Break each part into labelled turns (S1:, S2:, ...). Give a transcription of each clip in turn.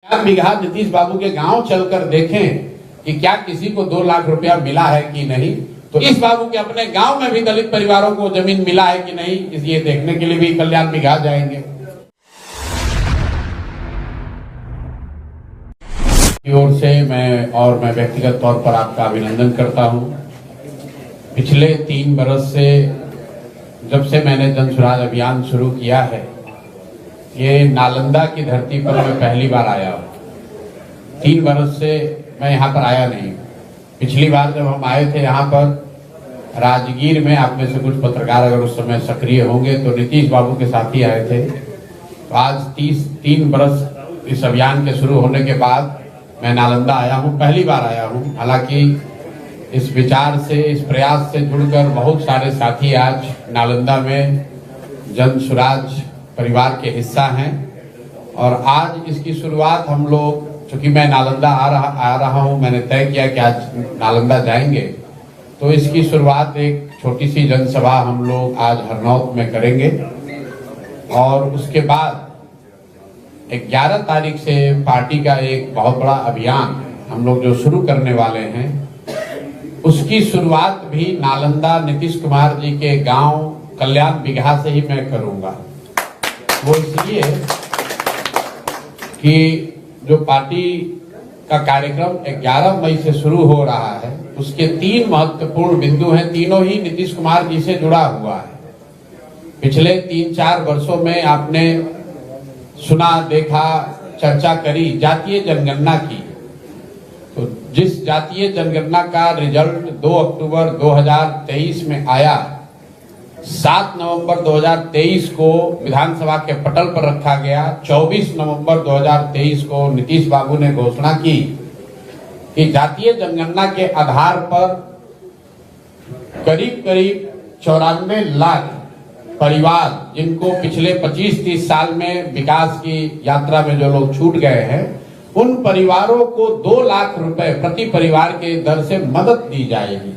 S1: बीघा नीतीश बाबू के गांव चलकर देखें कि क्या किसी को 2 लाख रुपया मिला है कि नहीं। तो इस बाबू के अपने गांव में भी दलित परिवारों को जमीन मिला है कि नहीं, इसलिए देखने के लिए भी कल्याण बीघा जाएंगे। की ओर से मैं व्यक्तिगत तौर पर आपका अभिनंदन करता हूं। पिछले 3 बरस से जब से मैंने जन सुराज अभियान शुरू किया है, ये नालंदा की धरती पर मैं पहली बार आया हूँ। 3 बरस से मैं यहाँ पर आया नहीं। पिछली बार जब हम आए थे यहाँ पर राजगीर में, आप में से कुछ पत्रकार अगर उस समय सक्रिय होंगे तो नीतीश बाबू के साथ ही आए थे। तो आज 3 बरस इस अभियान के शुरू होने के बाद मैं नालंदा आया हूँ, पहली बार आया हूँ। हालांकि इस विचार से, इस प्रयास से जुड़कर बहुत सारे साथी आज नालंदा में जन सुराज परिवार के हिस्सा हैं। और आज इसकी शुरुआत हम लोग, चूंकि मैं नालंदा आ रहा हूं, मैंने तय किया कि आज नालंदा जाएंगे, तो इसकी शुरुआत एक छोटी सी जनसभा हम लोग आज हरनौत में करेंगे। और उसके बाद 11 तारीख से पार्टी का एक बहुत बड़ा अभियान हम लोग जो शुरू करने वाले हैं, उसकी शुरुआत भी नालंदा नीतीश कुमार जी के गांव कल्याण बीघा से ही मैं करूंगा। वो इसलिए कि जो पार्टी का कार्यक्रम 11 मई से शुरू हो रहा है, उसके 3 महत्वपूर्ण बिंदु हैं। तीनों ही नीतीश कुमार जी से जुड़ा हुआ है। पिछले 3-4 वर्षों में आपने सुना, देखा, चर्चा करी जातीय जनगणना की। तो जिस जातीय जनगणना का रिजल्ट 2 अक्टूबर 2023 में आया, 7 नवंबर 2023 को विधानसभा के पटल पर रखा गया। 24 नवंबर 2023 को नीतीश बाबू ने घोषणा की कि जातीय जनगणना के आधार पर करीब 94 लाख परिवार, जिनको पिछले 25-30 साल में विकास की यात्रा में जो लोग छूट गए हैं, उन परिवारों को 2 लाख रुपए प्रति परिवार के दर से मदद दी जाएगी।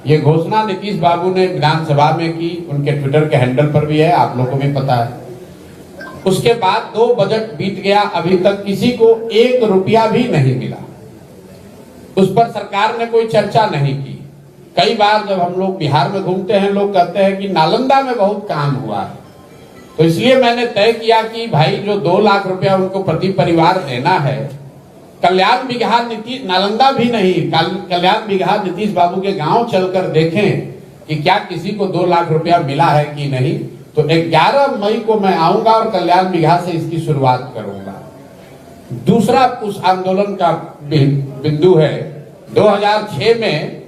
S1: ये घोषणा नीतीश बाबू ने विधानसभा में की, उनके ट्विटर के हैंडल पर भी है, आप लोगों को भी पता है। उसके बाद 2 बजट बीत गया, अभी तक किसी को 1 रुपया भी नहीं मिला। उस पर सरकार ने कोई चर्चा नहीं की। कई बार जब हम लोग बिहार में घूमते हैं, लोग कहते हैं कि नालंदा में बहुत काम हुआ है। तो इसलिए मैंने तय किया कि भाई जो 2 लाख रुपया उनको प्रति परिवार देना है, कल्याण बीघा नीतीश, नालंदा भी नहीं, कल्याण बीघा नीतीश बाबू के गांव चलकर देखें कि क्या किसी को 2 लाख रुपया मिला है कि नहीं। तो 11 मई को मैं आऊंगा और कल्याण बीघा से इसकी शुरुआत करूंगा। दूसरा उस आंदोलन का बिंदु है, 2006 में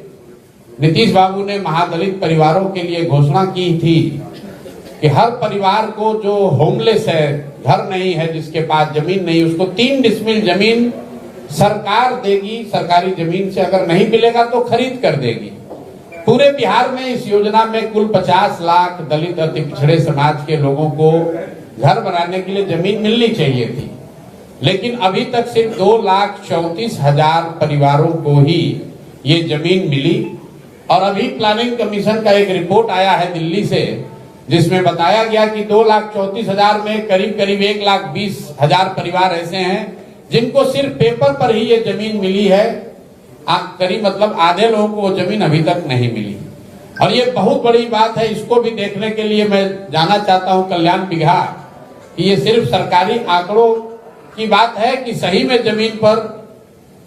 S1: नीतीश बाबू ने महादलित परिवारों के लिए घोषणा की थी कि हर परिवार को जो होमलेस है, घर नहीं है, जिसके पास जमीन नहीं, उसको 3 डिसमिल जमीन सरकार देगी। सरकारी जमीन से अगर नहीं मिलेगा तो खरीद कर देगी। पूरे बिहार में इस योजना में कुल 50 लाख दलित अति पिछड़े समाज के लोगों को घर बनाने के लिए जमीन मिलनी चाहिए थी, लेकिन अभी तक सिर्फ 2,34,000 परिवारों को ही ये जमीन मिली। और अभी प्लानिंग कमीशन का एक रिपोर्ट आया है दिल्ली से, जिसमें बताया गया कि 2,34,000 में करीब 1,20,000 परिवार ऐसे हैं जिनको सिर्फ पेपर पर ही ये जमीन मिली है। करीब मतलब आधे लोगों को वो जमीन अभी तक नहीं मिली। और ये बहुत बड़ी बात है। इसको भी देखने के लिए मैं जाना चाहता हूं कल्याण बीघा, कि ये सिर्फ सरकारी आंकड़ों की बात है कि सही में जमीन पर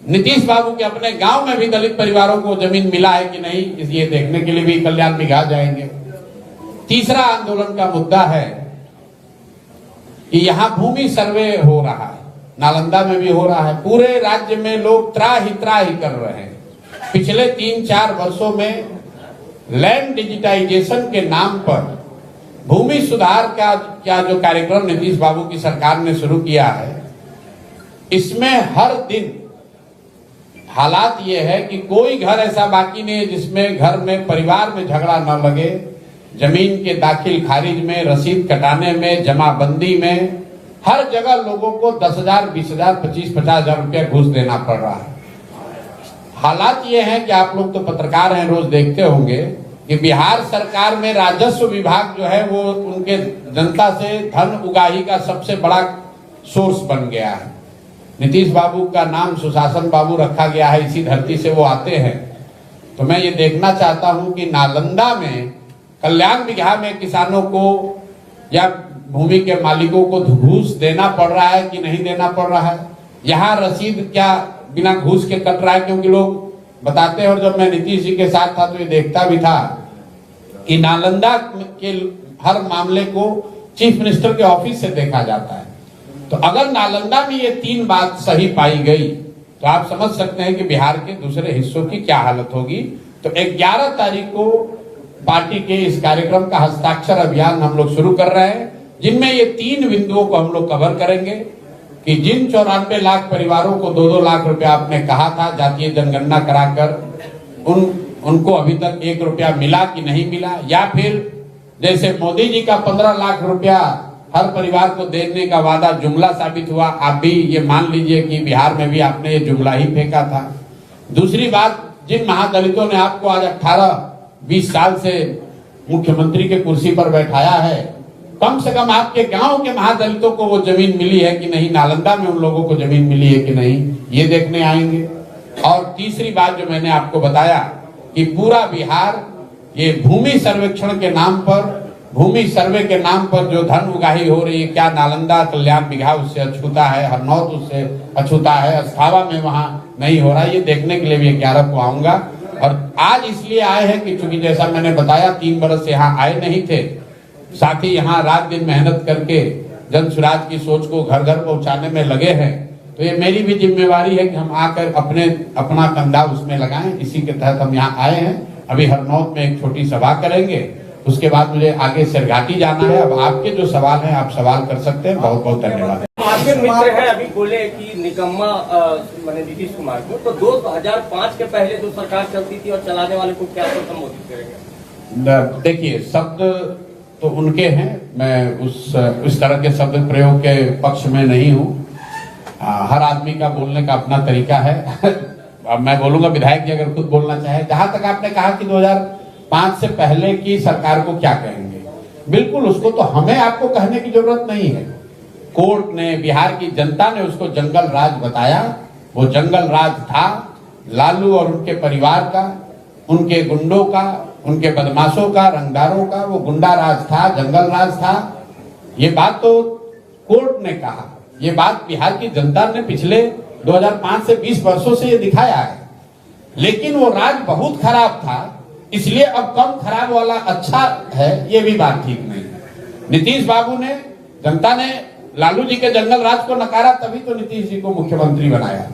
S1: नीतीश बाबू के अपने गांव में भी दलित परिवारों को जमीन मिला है कि नहीं, इसलिए देखने के लिए भी कल्याण बीघा जाएंगे। तीसरा आंदोलन का मुद्दा है कि यहाँ भूमि सर्वे हो रहा है, नालंदा में भी हो रहा है। पूरे राज्य में लोग त्राही कर रहे हैं। पिछले 3-4 वर्षों में लैंड डिजिटाइजेशन के नाम पर भूमि सुधार का जो कार्यक्रम नीतीश बाबू की सरकार ने शुरू किया है, इसमें हर दिन हालात ये है कि कोई घर ऐसा बाकी नहीं है जिसमें घर में परिवार में झगड़ा न लगे। जमीन के दाखिल खारिज में, रसीद कटाने में, जमाबंदी में, हर जगह लोगों को 10,000, 20,000, 25,000 रुपया घूस देना पड़ रहा है। हालात ये हैं कि आप लोग तो पत्रकार हैं, रोज देखते होंगे कि बिहार सरकार में राजस्व विभाग जो है वो उनके जनता से धन उगाही का सबसे बड़ा सोर्स बन गया है। नीतीश बाबू का नाम सुशासन बाबू रखा गया है, इसी धरती से वो आते हैं। तो मैं ये देखना चाहता हूं कि नालंदा में कल्याण बिगहा में किसानों को या भूमि के मालिकों को घूस देना पड़ रहा है कि नहीं देना पड़ रहा है। यहाँ रसीद क्या बिना घूस के कट रहा है, क्योंकि लोग बताते हैं, और जब मैं नीतीश जी के साथ था तो ये देखता भी था कि नालंदा के हर मामले को चीफ मिनिस्टर के ऑफिस से देखा जाता है। तो अगर नालंदा में ये 3 बात सही पाई गई तो आप समझ सकते हैं कि बिहार के दूसरे हिस्सों की क्या हालत होगी। तो 11 तारीख को पार्टी के इस कार्यक्रम का हस्ताक्षर अभियान हम लोग शुरू कर रहे हैं, जिनमें ये 3 बिंदुओं को हम लोग कवर करेंगे कि जिन 94 लाख परिवारों को 2-2 लाख रुपया आपने कहा था जातीय जनगणना कराकर उनको अभी तक 1 रुपया मिला कि नहीं मिला, या फिर जैसे मोदी जी का 15 लाख रुपया हर परिवार को देने का वादा जुमला साबित हुआ। आप भी ये मान लीजिए कि बिहार में भी आपने ये जुमला ही फेंका था। दूसरी बात, जिन महादलितों ने आपको आज 18-20 साल से मुख्यमंत्री के कुर्सी पर बैठाया है, कम से कम आपके गांव के महादलितों को वो जमीन मिली है कि नहीं, नालंदा में उन लोगों को जमीन मिली है कि नहीं, ये देखने आएंगे। और तीसरी बात जो मैंने आपको बताया कि पूरा बिहार ये भूमि सर्वेक्षण के नाम पर, भूमि सर्वे के नाम पर जो धन उगाही हो रही है, क्या नालंदा कल्याण बिगहा उससे अछूता है, हरनौत उससे अछूता है, अस्थावा में वहां नहीं हो रहा है, ये देखने के लिए भी 11 को आऊंगा। और आज इसलिए आए हैं कि चूंकि जैसा मैंने बताया 3 बरस से यहाँ आए नहीं थे, साथ ही यहाँ रात दिन मेहनत करके जन स्वराज की सोच को घर घर पहुंचाने में लगे हैं। तो ये मेरी भी जिम्मेवारी है कि हम आकर अपना कंधा उसमें लगाएं। इसी के तहत हम यहाँ आए हैं। अभी हरनौत में एक छोटी सभा करेंगे, उसके बाद मुझे आगे सिरघाटी जाना है। अब आपके जो सवाल हैं आप सवाल कर सकते हैं। बहुत बहुत धन्यवाद।
S2: आपके मित्र हैं, अभी बोले कि निकम्मा माने नीतीश कुमार को, तो 2005 के पहले जो सरकार चलती थी और चलाने वाले को क्या संबोधित करेंगे?
S1: देखिए, शब्द तो उनके हैं, मैं उस तरह के शब्द प्रयोग के पक्ष में नहीं हूँ। हर आदमी का बोलने का अपना तरीका है। अब मैं बोलूंगा, विधायक जी अगर खुद बोलना चाहे। जहां तक आपने कहा कि 2005 से पहले की सरकार को क्या कहेंगे, बिल्कुल उसको तो हमें आपको कहने की जरूरत नहीं है। कोर्ट ने, बिहार की जनता ने उसको जंगल राज बताया। वो जंगल राज था लालू और उनके परिवार का, उनके गुंडों का, उनके बदमाशों का, रंगदारों का। वो गुंडा राज था, जंगल राज था। ये बात तो कोर्ट ने कहा, ये बात बिहार की जनता ने पिछले 2005 से 20 वर्षों से ये दिखाया है। लेकिन वो राज बहुत खराब था, इसलिए अब कम खराब वाला अच्छा है, ये भी बात ठीक नहीं है। नीतीश बाबू ने, जनता ने लालू जी के जंगल राज को नकारा, तभी तो नीतीश जी को मुख्यमंत्री बनाया।